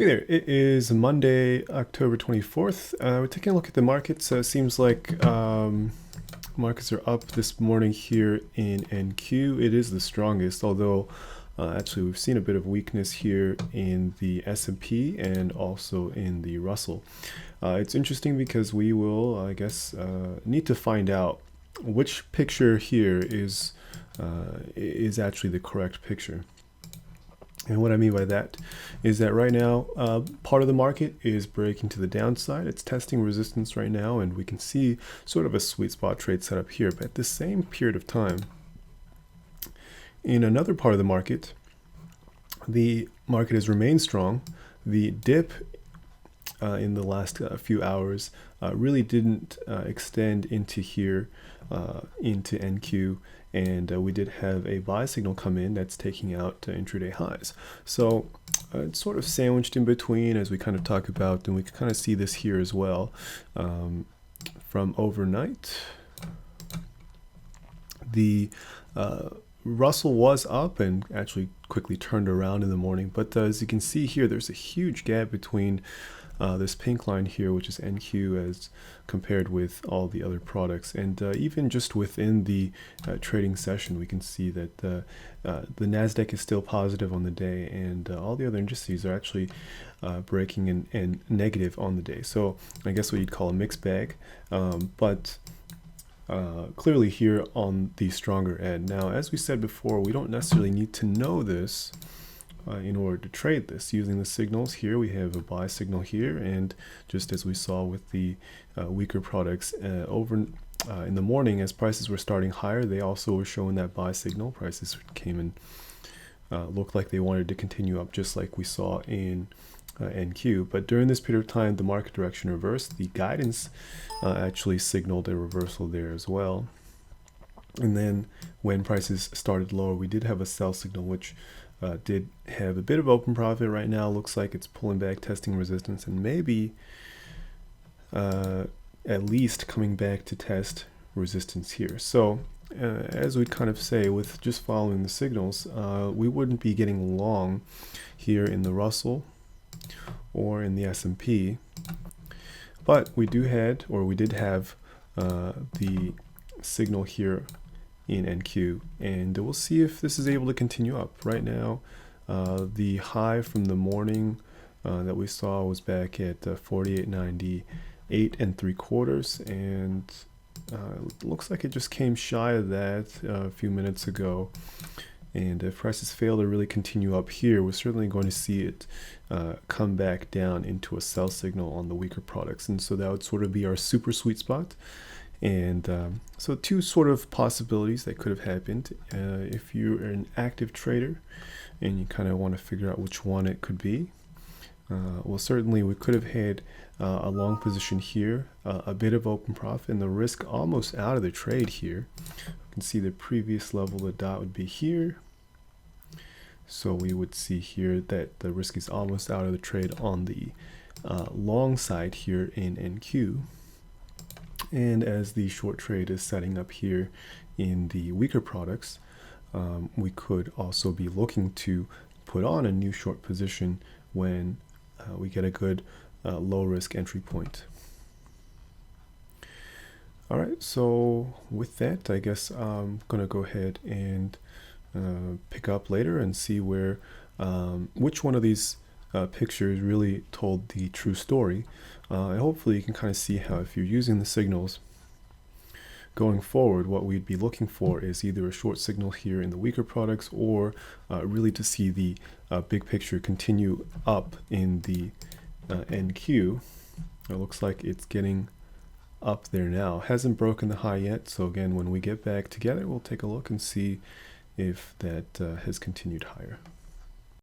Hey there, it is Monday, October 24th. We're taking a look at the markets. Seems like markets are up this morning here in NQ. It is the strongest, although actually we've seen a bit of weakness here in the S&P and also in the Russell. It's interesting because we will, I guess, need to find out which picture here is actually the correct picture. And what I mean by that is that right now, part of the market is breaking to the downside. It's testing resistance right now, and we can see sort of a sweet spot trade set up here. But at the same period of time, in another part of the market has remained strong. The dip in the last few hours really didn't extend into here, into NQ. And we did have a buy signal come in that's taking out intraday highs. So it's sort of sandwiched in between, as we kind of talk about, and we can kind of see this here as well. From overnight, the Russell was up and actually quickly turned around in the morning. But as you can see here, there's a huge gap between this pink line here, which is NQ, as compared with all the other products. And even just within the trading session, we can see that the NASDAQ is still positive on the day, and all the other indices are actually breaking and negative on the day. So I guess what you'd call a mixed bag, but clearly here on the stronger end. Now, as we said before, we don't necessarily need to know this in order to trade this. Using the signals here, we have a buy signal here, and just as we saw with the weaker products over in the morning, as prices were starting higher, they also were showing that buy signal. Prices came and looked like they wanted to continue up, just like we saw in NQ. But during this period of time, the market direction reversed. The guidance actually signaled a reversal there as well. And then when prices started lower, we did have a sell signal, which did have a bit of open profit. Right now looks like it's pulling back, testing resistance, and maybe at least coming back to test resistance here. So as we'd kind of say, with just following the signals, we wouldn't be getting long here in the Russell or in the S&P, but we did have the signal here in NQ, and we'll see if this is able to continue up. Right now, the high from the morning that we saw was back at 48.98 3/4, and it looks like it just came shy of that a few minutes ago. And if prices fail to really continue up here, we're certainly going to see it come back down into a sell signal on the weaker products. And so that would sort of be our super sweet spot. And so two sort of possibilities that could have happened. If you're an active trader and you kind of want to figure out which one it could be, well, certainly we could have had a long position here, a bit of open profit, and the risk almost out of the trade here. You can see the previous level, the dot would be here. So we would see here that the risk is almost out of the trade on the long side here in NQ. And as the short trade is setting up here in the weaker products, we could also be looking to put on a new short position when we get a good low risk entry point. All right, so with that, I guess I'm going to go ahead and pick up later and see where which one of these pictures really told the true story. And hopefully you can kind of see how, if you're using the signals going forward, what we'd be looking for is either a short signal here in the weaker products, or really to see the big picture continue up in the NQ. It looks like it's getting up there now. Hasn't broken the high yet, so again, when we get back together, we'll take a look and see if that has continued higher.